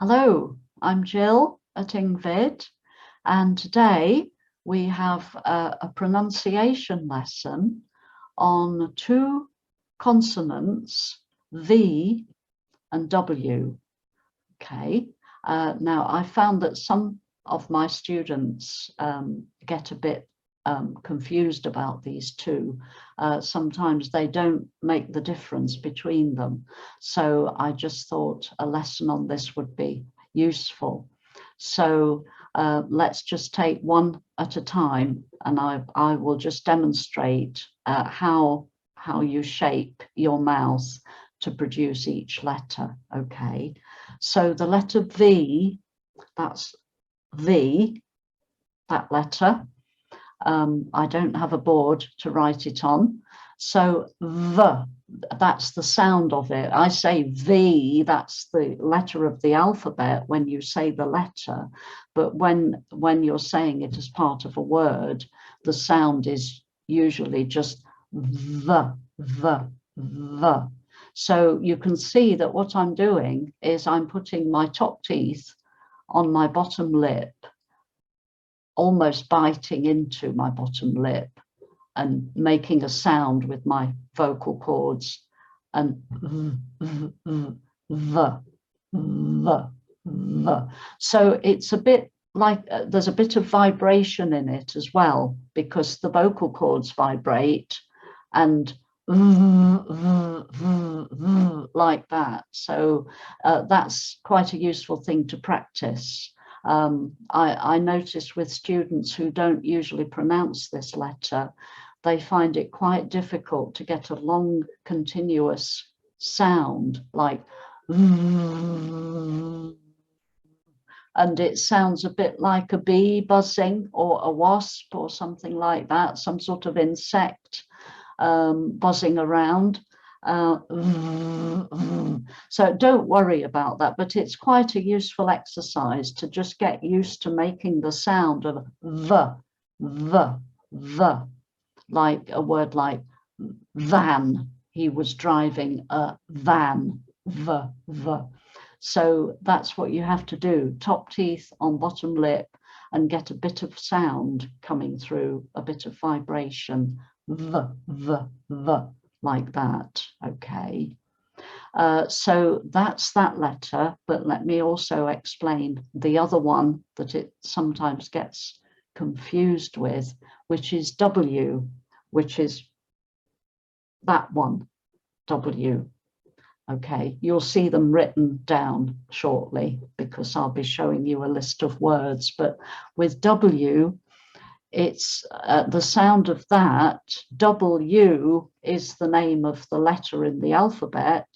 Hello, I'm Jill at engVid, and today we have a pronunciation lesson on two consonants, V and W. Okay, now I found that some of my students get a bit confused about these two. Sometimes they don't make the difference between them. So I just thought a lesson on this would be useful. So let's just take one at a time, and I will just demonstrate how you shape your mouth to produce each letter. Okay, so the letter V, that's V, that letter. I don't have a board to write it on. So V, that's the sound of it. I say V, that's the letter of the alphabet when you say the letter. But when you're saying it as part of a word, the sound is usually just V, V, V. So you can see that what I'm doing is I'm putting my top teeth on my bottom lip, almost biting into my bottom lip and making a sound with my vocal cords, and v. So it's a bit like there's a bit of vibration in it as well, because the vocal cords vibrate and like that. So that's quite a useful thing to practice. I notice with students who don't usually pronounce this letter, they find it quite difficult to get a long continuous sound like and it sounds a bit like a bee buzzing or a wasp or something like that, some sort of insect buzzing around. So don't worry about that, but it's quite a useful exercise to just get used to making the sound of the, like a word like van. He was driving a van, the. So that's what you have to do, top teeth on bottom lip, and get a bit of sound coming through, a bit of vibration, the, like that. Okay, so that's that letter, but let me also explain the other one that it sometimes gets confused with, which is W, which is that one, W. Okay, you'll see them written down shortly because I'll be showing you a list of words, but with W, it's the sound of that. W is the name of the letter in the alphabet,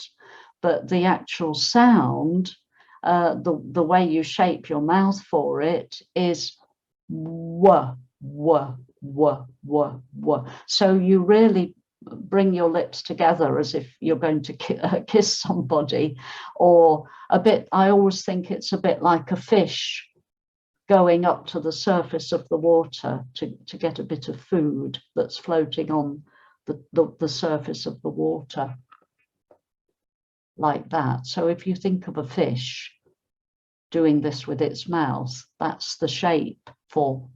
but the actual sound, the way you shape your mouth for it is w. So you really bring your lips together as if you're going to kiss somebody, or a bit, I always think it's a bit like a fish going up to the surface of the water to get a bit of food that's floating on the surface of the water, like that. So if you think of a fish doing this with its mouth, that's the shape for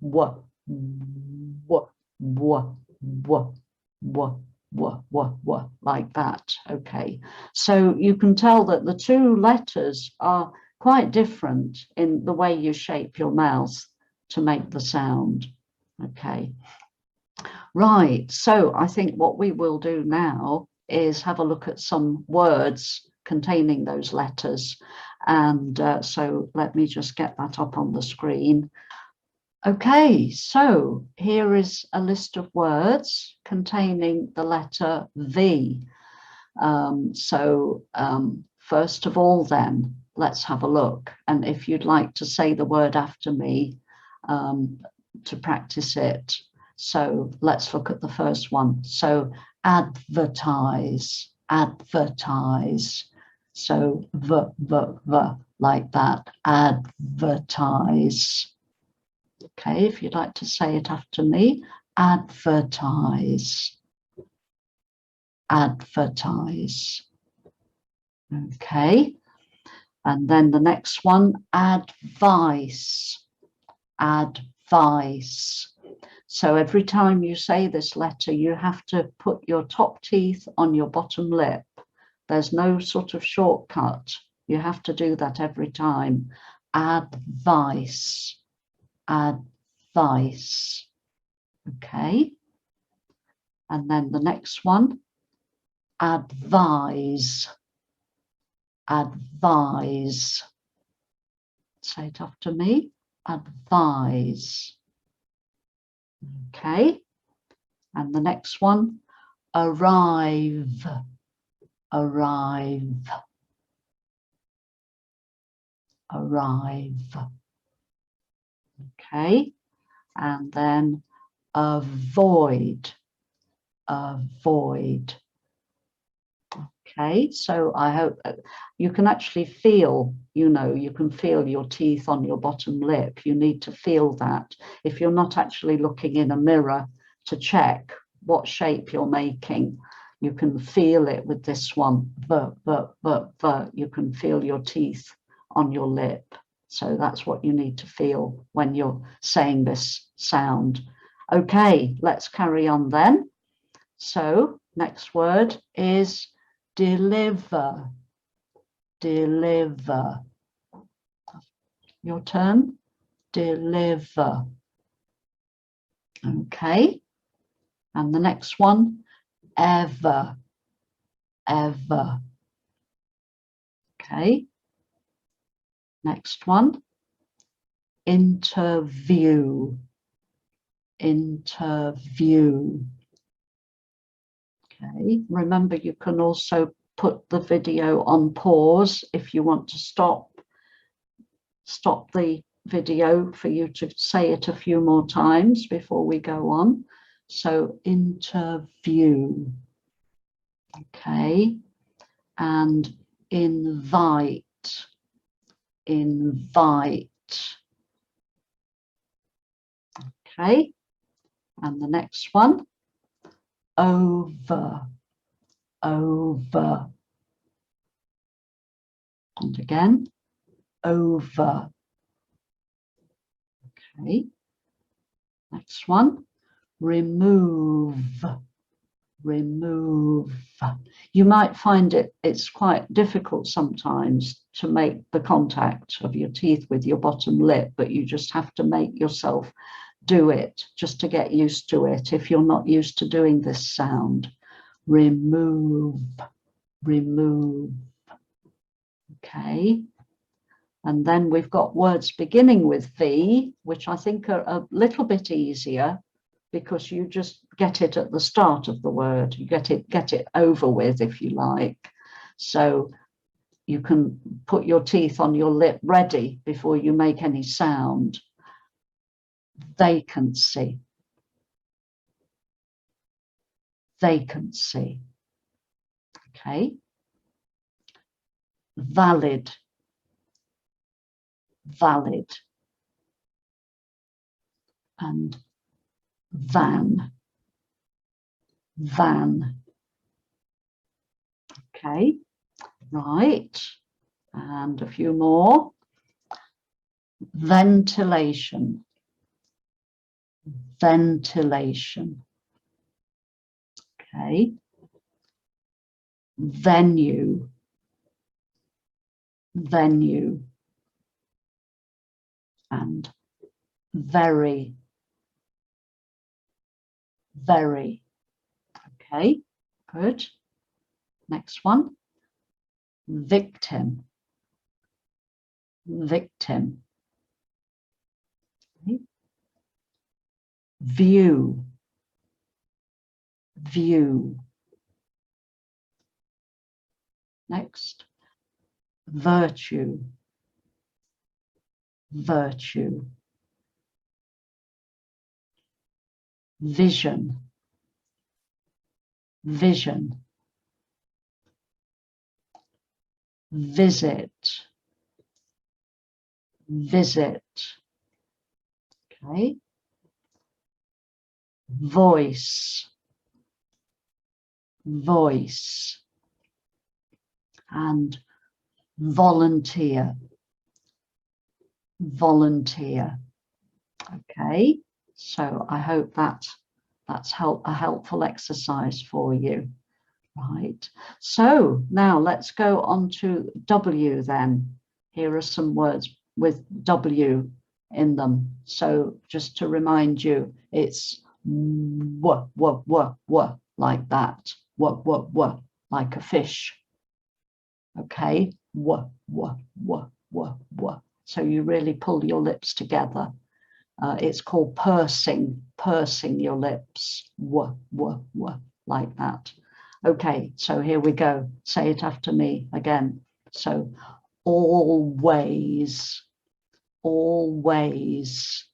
like that. Okay, so you can tell that the two letters are quite different in the way you shape your mouth to make the sound. Okay, right, so I think what we will do now is have a look at some words containing those letters, and so let me just get that up on the screen. Okay, so here is a list of words containing the letter V. First of all, then, let's have a look. And if you'd like to say the word after me to practice it. So let's look at the first one. So advertise, advertise. So v, like that, advertise. Okay, if you'd like to say it after me, advertise, advertise. Okay, And then the next one, advice, advice. So every time you say this letter, you have to put your top teeth on your bottom lip. There's no sort of shortcut. You have to do that every time. Advice, advice. Okay. And then the next one, advise, advise. Say it after me, advise. Okay. And the next one, arrive, arrive, arrive. Okay. And then avoid, avoid. Okay, so I hope you can actually feel, you can feel your teeth on your bottom lip. You need to feel that. If you're not actually looking in a mirror to check what shape you're making, you can feel it with this one. You can feel your teeth on your lip. So that's what you need to feel when you're saying this sound. Okay, let's carry on then. So next word is deliver, deliver. Your turn, deliver. Okay, and the next one, ever, ever. Okay, next one, interview, interview. Okay, remember you can also put the video on pause if you want to stop the video for you to say it a few more times before we go on. So interview. Okay, and invite, invite. Okay, and the next one, over, over. And again, over. Okay, next one, remove, remove. You might find it's quite difficult sometimes to make the contact of your teeth with your bottom lip, but you just have to make yourself do it just to get used to it if you're not used to doing this sound. Remove, remove. Okay. And then we've got words beginning with V, which I think are a little bit easier because you just get it at the start of the word. You get it over with, if you like. So you can put your teeth on your lip ready before you make any sound. Vacancy, vacancy. Okay. Valid, valid. And van, van. Okay, right. And a few more. Ventilation, ventilation. Okay. Venue, venue. And very, very. Okay, good. Next one. Victim, victim. Okay. View, view. Next. Virtue, virtue. Vision, vision. Visit, visit. Okay. Voice, voice. And volunteer, volunteer. Okay, so I hope that's a helpful exercise for you. Right, so now let's go on to W then. Here are some words with W in them. So just to remind you, it's w, like that. W, like a fish. Okay, w. So you really pull your lips together. It's called pursing your lips. W, like that. Okay, so here we go. Say it after me again. So always, always.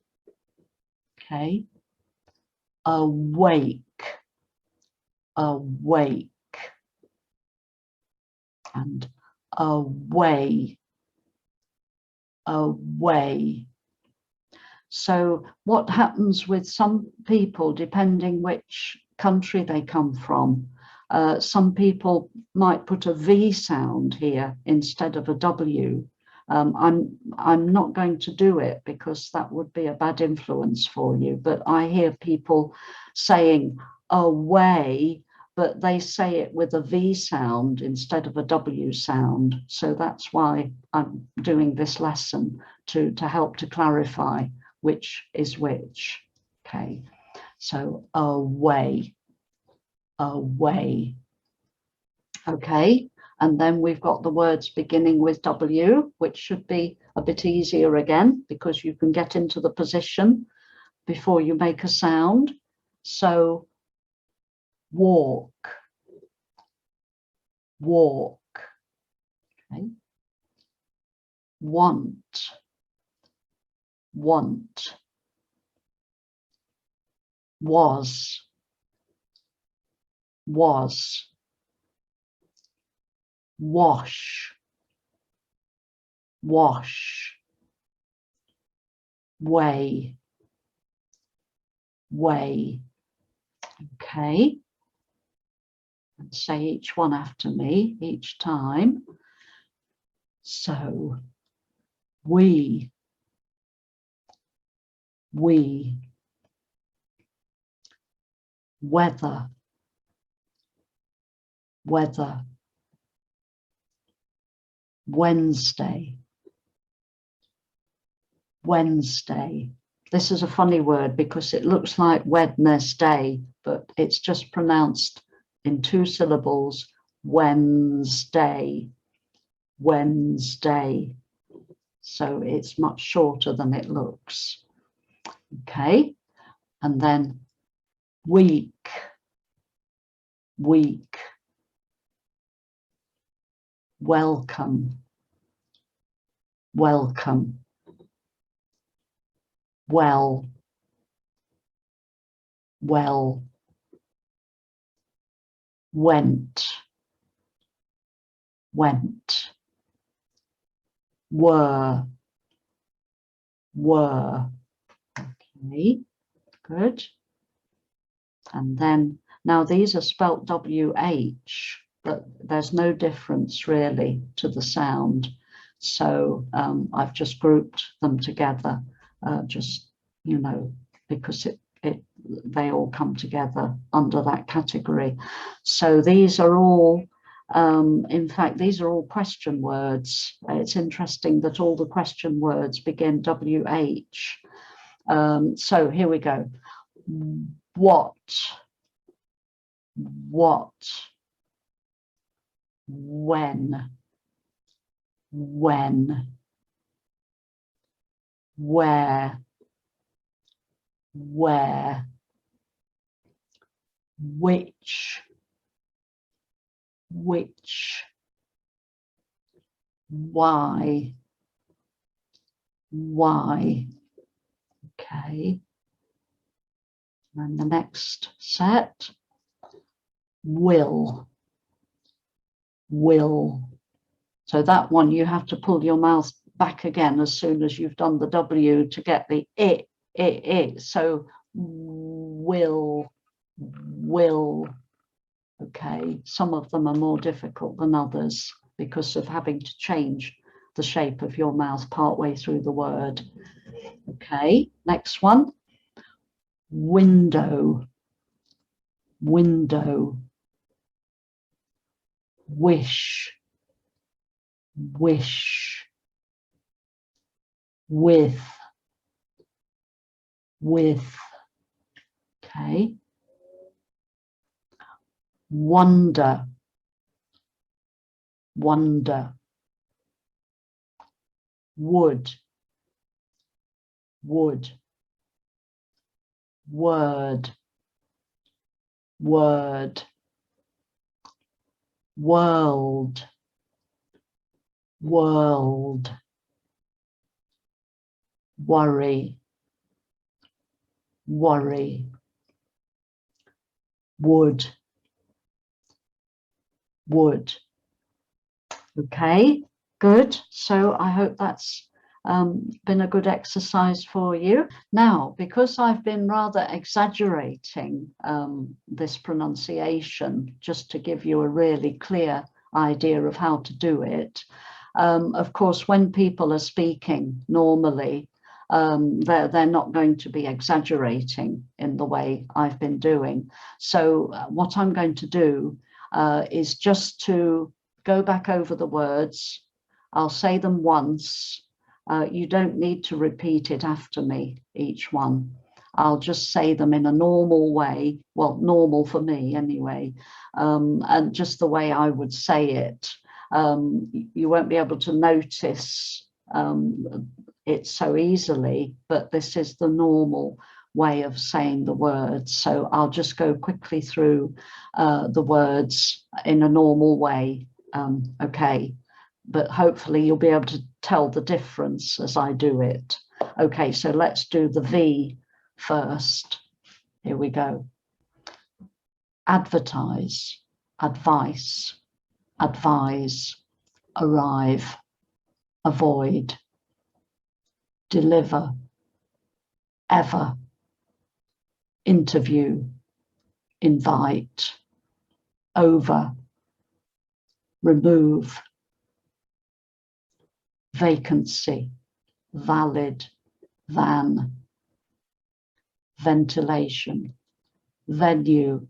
Okay. Awake, awake. And away, away. So what happens with some people, depending which country they come from, some people might put a V sound here instead of a W. I'm not going to do it because that would be a bad influence for you, but I hear people saying away, but they say it with a V sound instead of a W sound. So that's why I'm doing this lesson to help to clarify which is which. Okay, so away, away. Okay, and then we've got the words beginning with W, which should be a bit easier again because you can get into the position before you make a sound. So walk, walk. Okay. Want, want. Was, was. Wash, wash. Way, way. Okay. And say each one after me each time. So we, weather, weather. Wednesday, Wednesday. This is a funny word because it looks like Wednesday, but it's just pronounced in 2 syllables, Wednesday, Wednesday. So it's much shorter than it looks. Okay, and then week, week. Welcome, welcome. Well, well. Went, went. Were, were. Okay, good. And then, now these are spelt WH, but there's no difference really to the sound. So I've just grouped them together, just, you know, because they all come together under that category. So these are all, in fact, these are all question words. It's interesting that all the question words begin WH. So here we go. What, when, where, which, why. Okay. And the next set, will. So that one you have to pull your mouth back again as soon as you've done the W to get the it. So will. Okay, some of them are more difficult than others. because of having to change the shape of your mouth partway through the word. Okay, next one. Window, window. Wish, wish. With, with. Okay. Wonder, wonder. Would, would. Word, word. World, world. Worry, worry. Would, would. Okay, good. So I hope that's been a good exercise for you. Now, because I've been rather exaggerating this pronunciation, just to give you a really clear idea of how to do it, of course, when people are speaking normally, they're not going to be exaggerating in the way I've been doing. So what I'm going to do is just to go back over the words. I'll say them once. You don't need to repeat it after me, each one. I'll just say them in a normal way, well, normal for me anyway, and just the way I would say it. You won't be able to notice it so easily, but this is the normal way of saying the words. So I'll just go quickly through the words in a normal way. Okay, but hopefully you'll be able to tell the difference as I do it. Okay, so let's do the V first. Here we go. Advertise, advice, advise, arrive, avoid, deliver, ever, interview, invite, over, remove, vacancy, valid, van, ventilation, venue,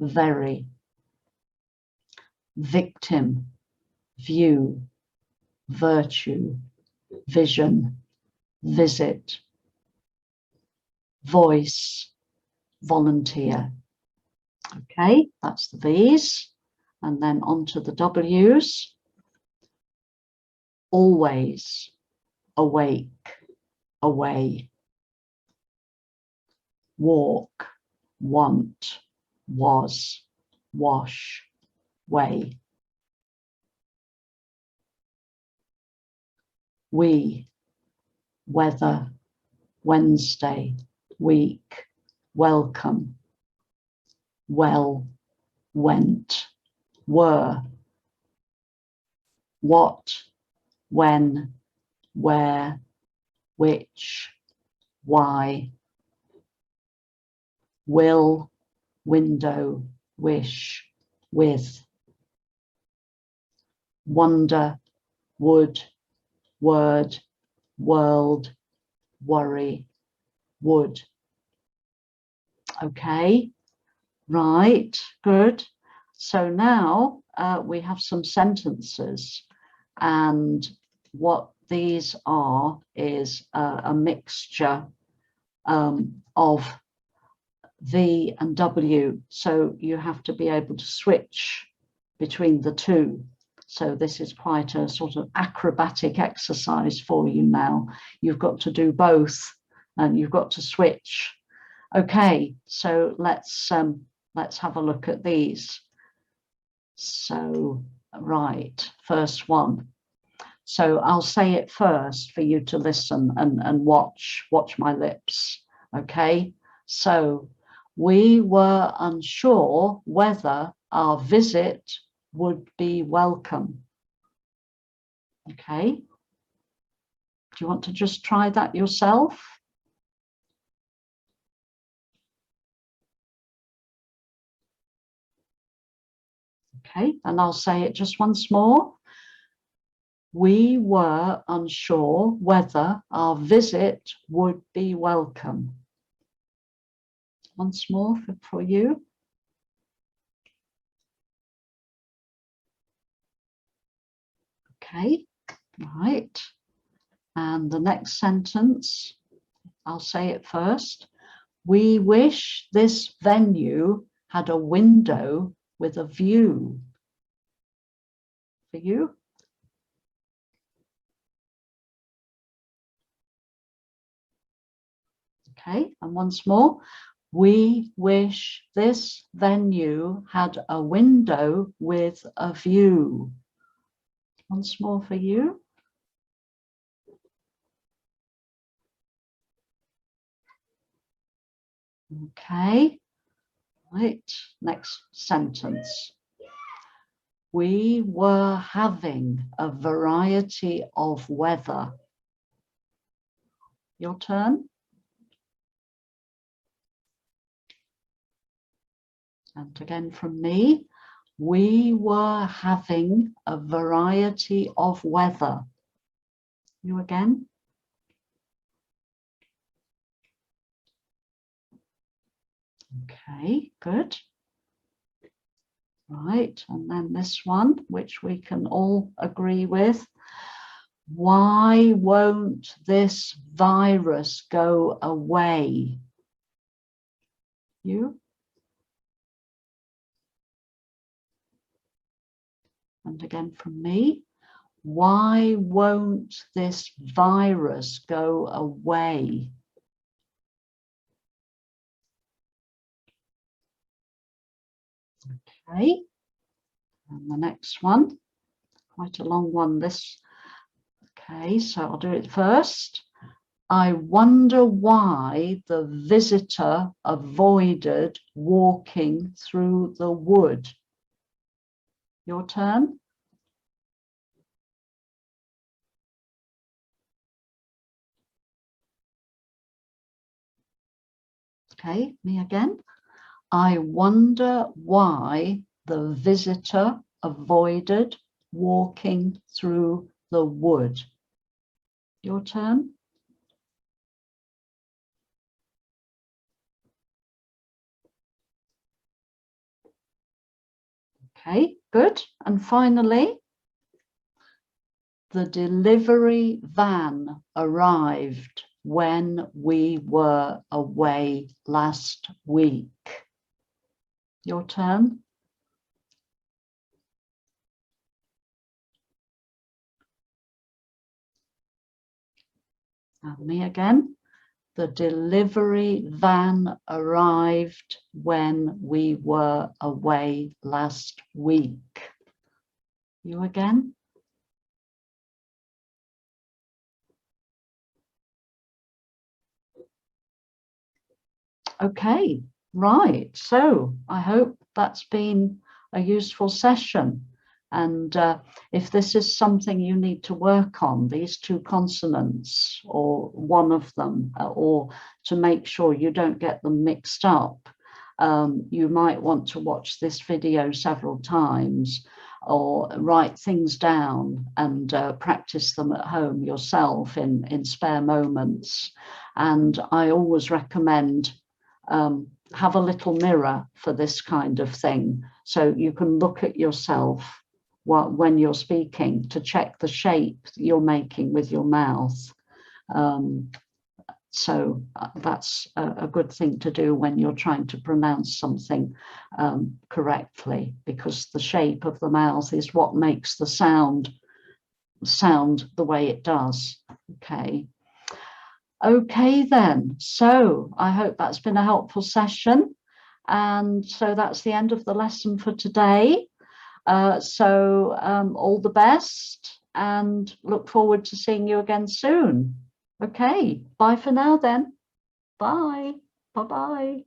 very, victim, view, virtue, vision, visit, voice, volunteer. Okay, that's the V's. And then on to the W's. Always, awake, away. Walk, want, was, wash, way. We, weather, Wednesday, week, welcome, well, went, were, what, when, where, which, why, will, window, wish, with, wonder, would, word, world, worry, would. Okay, right, good. So now we have some sentences, and what these are is a mixture of V and W. So you have to be able to switch between the two. So this is quite a sort of acrobatic exercise for you now. You've got to do both and you've got to switch. Okay, so let's have a look at these. So, right, first one. So I'll say it first for you to listen and watch my lips. Okay, so we were unsure whether our visit would be welcome. Okay, do you want to just try that yourself? Okay, and I'll say it just once more. We were unsure whether our visit would be welcome. Once more for you. Okay, right. And the next sentence, I'll say it first. We wish this venue had a window with a view. For you. Okay, and once more. We wish this venue had a window with a view. Once more for you. Okay, right, next sentence. We were having a variety of weather. Your turn. And again from me. We were having a variety of weather. You again. Okay, good. Right, and then this one, which we can all agree with. Why won't this virus go away? You? And again from me. Why won't this virus go away? Okay, and the next one, quite a long one this. Okay, so I'll do it first. I wonder why the visitor avoided walking through the wood. Your turn. Okay, me again. I wonder why the visitor avoided walking through the wood. Your turn. Okay, good. And finally, the delivery van arrived when we were away last week. Your turn. And me again. The delivery van arrived when we were away last week. You again. Okay, right. So I hope that's been a useful session. And if this is something you need to work on, these two consonants or one of them, or to make sure you don't get them mixed up, you might want to watch this video several times or write things down and practice them at home yourself in spare moments. And I always recommend have a little mirror for this kind of thing, so you can look at yourself when you're speaking to check the shape you're making with your mouth. So that's a good thing to do when you're trying to pronounce something correctly, because the shape of the mouth is what makes the sound the way it does. Okay then, so I hope that's been a helpful session, and so that's the end of the lesson for today. All the best, and look forward to seeing you again soon. Okay, bye for now then. Bye. Bye-bye.